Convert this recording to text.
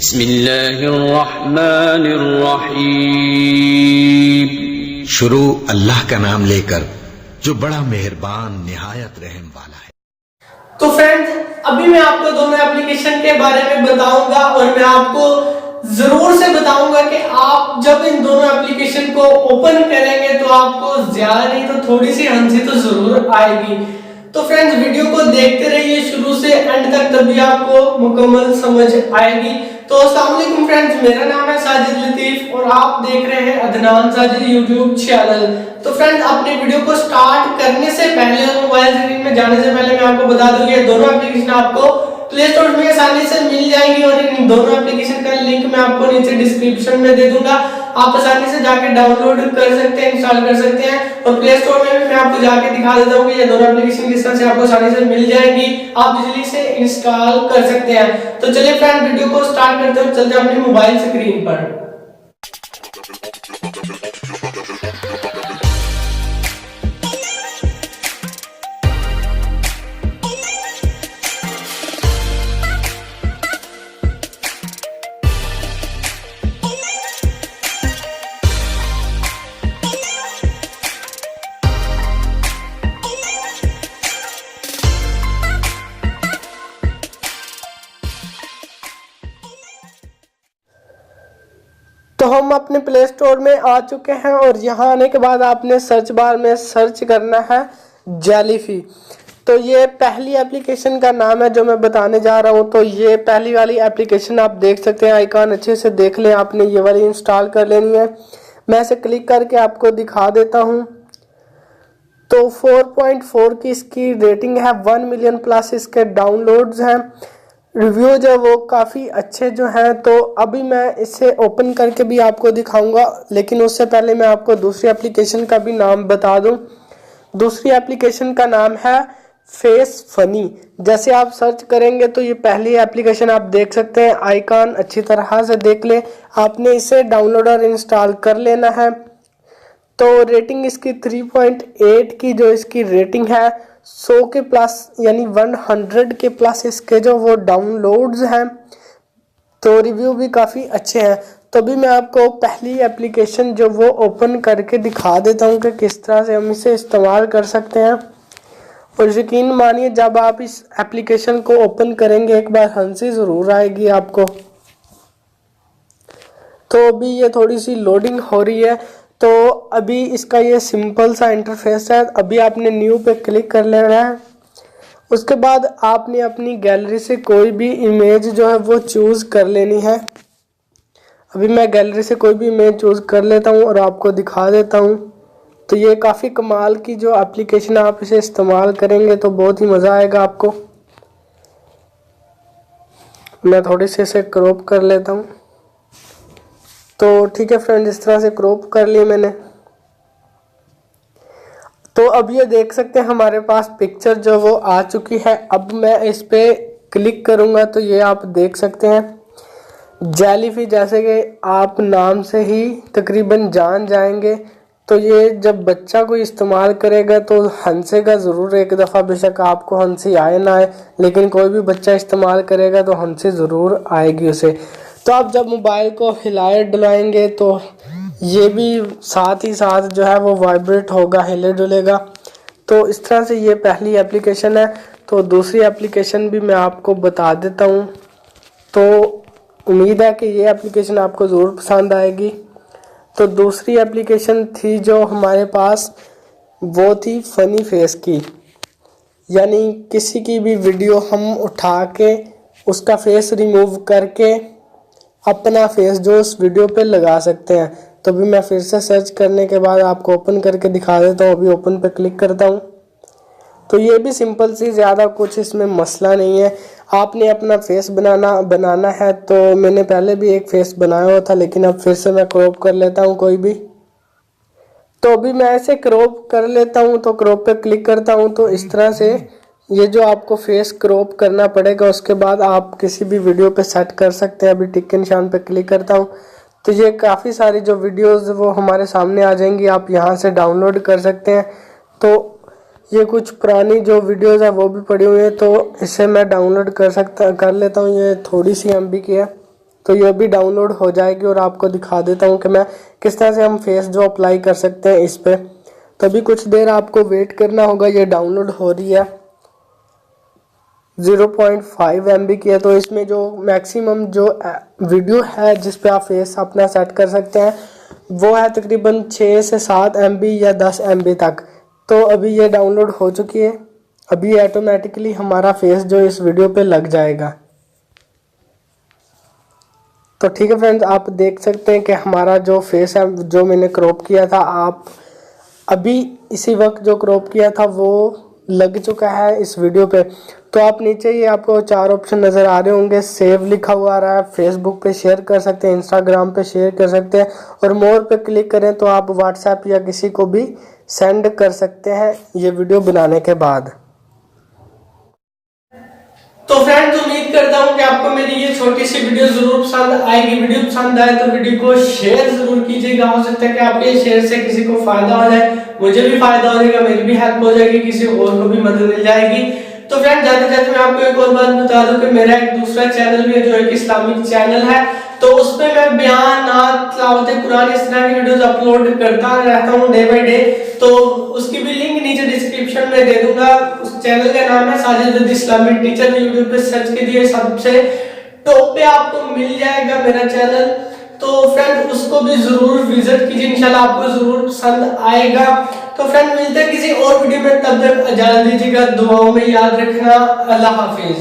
बिस्मिल्लाहिर्रहमानिर्रहीम। शुरू अल्लाह का नाम लेकर जो बड़ा मेहरबान निहायत रहम वाला है। तो फ्रेंड्स, अभी मैं आपको दोनों एप्लीकेशन के बारे में बताऊंगा और मैं आपको जरूर से बताऊंगा कि आप जब इन दोनों एप्लीकेशन को ओपन करेंगे तो आपको ज्यादा नहीं तो थोड़ी सी हंसी तो जरूर आएगी। तो फ्रेंड्स, वीडियो को देखते रहिए शुरू से एंड तक, तभी आपको मुकम्मल समझ आएगी। तो अस्सलाम वालेकुम फ्रेंड्स, मेरा नाम है साजिद लतीफ और आप देख रहे हैं अदनान साजिद यूट्यूब चैनल। तो फ्रेंड्स, अपने वीडियो को स्टार्ट करने से पहले और मोबाइल स्क्रीन में जाने से पहले मैं आपको बता दूं, ये दोनों एप्लीकेशन आपको प्ले स्टोर में आसानी से मिल जाएंगी और इन दोनों एप्लीकेशन का लिंक मैं आपको नीचे डिस्क्रिप्शन में दे दूंगा। आप आसानी से जाके डाउनलोड कर सकते हैं, इंस्टॉल कर सकते हैं और प्ले स्टोर में भी मैं आपको जाके दिखा देता हूँ कि ये दोनों एप्लीकेशन किस तरह से आपको आसानी से मिल जाएंगी, आप इजीली से इंस्टॉल कर सकते हैं। तो चलिए फ्रेंड, वीडियो को स्टार्ट करते हैं, चलते हैं अपनी मोबाइल स्क्रीन पर। तो हम अपने प्ले स्टोर में आ चुके हैं और यहाँ आने के बाद आपने सर्च बार में सर्च करना है जेलीफी। तो ये पहली एप्लीकेशन का नाम है जो मैं बताने जा रहा हूँ। तो ये पहली वाली एप्लीकेशन आप देख सकते हैं, आइकॉन अच्छे से देख लें, आपने ये वाली इंस्टॉल कर लेनी है। मैं इसे क्लिक करके आपको दिखा देता हूँ। तो 4.4 की इसकी रेटिंग है, 1 मिलियन प्लस इसके डाउनलोड्स हैं, रिव्यू जो वो काफ़ी अच्छे जो हैं। तो अभी मैं इसे ओपन करके भी आपको दिखाऊंगा, लेकिन उससे पहले मैं आपको दूसरी एप्लीकेशन का भी नाम बता दूं। दूसरी एप्लीकेशन का नाम है फेस फनी। जैसे आप सर्च करेंगे तो ये पहली एप्लीकेशन आप देख सकते हैं, आइकॉन अच्छी तरह से देख ले। आपने इसे डाउनलोड और इंस्टॉल कर लेना है। तो रेटिंग इसकी 3.8 की जो इसकी रेटिंग है, 100 के प्लस यानी 100 के प्लस इसके जो वो डाउनलोड्स हैं। तो रिव्यू भी काफ़ी अच्छे हैं। तो भी मैं आपको पहली एप्लीकेशन जो वो ओपन करके दिखा देता हूँ कि किस तरह से हम इसे इस्तेमाल कर सकते हैं। और यकीन मानिए, जब आप इस एप्लीकेशन को ओपन करेंगे एक बार हंसी ज़रूर आएगी आपको। तो अभी ये थोड़ी सी लोडिंग हो रही है। तो अभी इसका ये सिंपल सा इंटरफेस है। अभी आपने न्यू पे क्लिक कर लेना है। उसके बाद आपने अपनी गैलरी से कोई भी इमेज जो है वो चूज़ कर लेनी है। अभी मैं गैलरी से कोई भी इमेज चूज़ कर लेता हूँ और आपको दिखा देता हूँ। तो ये काफ़ी कमाल की जो एप्लीकेशन, आप इसे इस्तेमाल करेंगे तो बहुत ही मज़ा आएगा आपको। मैं थोड़ी सी इसे क्रॉप कर लेता हूँ। तो ठीक है फ्रेंड, इस तरह से क्रॉप कर लिया मैंने। तो अब ये देख सकते हैं हमारे पास पिक्चर जो वो आ चुकी है। अब मैं इस पे क्लिक करूँगा तो ये आप देख सकते हैं जेलीफी, जैसे कि आप नाम से ही तकरीबन जान जाएंगे। तो ये जब बच्चा कोई इस्तेमाल करेगा तो हंसेगा ज़रूर एक दफ़ा, बेशक आपको हंसी आए ना आए, लेकिन कोई भी बच्चा इस्तेमाल करेगा तो हंसी ज़रूर आएगी उसे। तो आप जब मोबाइल को हिलाए डुलाएंगे तो ये भी साथ ही साथ जो है वो वाइब्रेट होगा, हिले डुलेगा। तो इस तरह से ये पहली एप्लीकेशन है। तो दूसरी एप्लीकेशन भी मैं आपको बता देता हूँ। तो उम्मीद है कि ये एप्लीकेशन आपको ज़रूर पसंद आएगी। तो दूसरी एप्लीकेशन थी जो हमारे पास, वो थी फ़नी फेस की। यानी किसी की भी वीडियो हम उठा के उसका फेस रिमूव करके अपना फेस जो उस वीडियो पे लगा सकते हैं। तो भी मैं फिर से सर्च करने के बाद आपको ओपन करके दिखा देता हूँ। अभी ओपन पे क्लिक करता हूँ। तो ये भी सिंपल सी, ज़्यादा कुछ इसमें मसला नहीं है। आपने अपना फेस बनाना है। तो मैंने पहले भी एक फेस बनाया हुआ था, लेकिन अब फिर से मैं क्रॉप कर लेता हूँ कोई भी। तो अभी मैं ऐसे क्रॉप कर लेता हूँ। तो क्रॉप पे क्लिक करता हूँ तो इस तरह से ये जो आपको फेस क्रॉप करना पड़ेगा, उसके बाद आप किसी भी वीडियो पे सेट कर सकते हैं। अभी टिक के निशान पे क्लिक करता हूँ तो ये काफ़ी सारी जो वीडियोस वो हमारे सामने आ जाएंगी, आप यहाँ से डाउनलोड कर सकते हैं। तो ये कुछ पुरानी जो वीडियोस है वो भी पड़ी हुई है, तो इसे मैं डाउनलोड कर लेता हूँ। ये थोड़ी सी MB की है। तो ये भी डाउनलोड हो जाएगी और आपको दिखा देता हूँ कि मैं किस तरह से हम फेस जो अप्लाई कर सकते हैं इस पे। तो अभी कुछ देर आपको वेट करना होगा, ये डाउनलोड हो रही है। 0.5 MB की है, तो इसमें जो मैक्सिमम जो वीडियो है जिस पे आप फेस अपना सेट कर सकते हैं वो है तकरीबन 6 से 7 MB या 10 MB तक। तो अभी ये डाउनलोड हो चुकी है, अभी ऑटोमेटिकली हमारा फेस जो इस वीडियो पे लग जाएगा। तो ठीक है फ्रेंड्स, आप देख सकते हैं कि हमारा जो फेस है जो मैंने क्रॉप किया था, आप अभी इसी वक्त जो क्रॉप किया था वो लग चुका है इस वीडियो पे। तो आप नीचे ये आपको 4 ऑप्शन नज़र आ रहे होंगे, सेव लिखा हुआ आ रहा है, फेसबुक पे शेयर कर सकते हैं, इंस्टाग्राम पे शेयर कर सकते हैं और मोर पे क्लिक करें तो आप व्हाट्सएप या किसी को भी सेंड कर सकते हैं ये वीडियो बनाने के बाद। तो फ्रेंड्स, उम्मीद करता हूँ कि आपको मेरी ये छोटी सी वीडियो जरूर पसंद आएगी। वीडियो पसंद आए तो वीडियो को शेयर जरूर कीजिएगा। हो सकता है कि आपके शेयर से किसी को फायदा हो जाए, मुझे भी फायदा हो जाएगा, मेरी भी हेल्प हो जाएगी, किसी और को भी मदद मिल जाएगी। तो फ्रेंड्स, जाते जाते मैं आपको एक और बात बता दूं कि मेरा एक दूसरा चैनल भी है जो एक इस्लामिक चैनल है। तो उसपे मैं बयान, नात, तिलावत कुरान, इस तरह की वीडियोस अपलोड करता रहता हूँ डे बाय डे। तो उसकी भी लिंक नीचे डिस्क्रिप्शन में दे दूंगा। उस चैनल का नाम है साजिद इस्लामिक टीचर। यूट्यूब पे सर्च कीजिए, सबसे टॉप पे आपको मिल जाएगा मेरा चैनल। तो फ्रेंड, उसको भी जरूर विजिट कीजिए, इंशाल्लाह आपको जरूर पसंद आएगा। तो फ्रेंड, मिलते हैं किसी और वीडियो में, तब तक इजाजत दीजिएगा। दुआओं में याद रखना। अल्लाह हाफिज।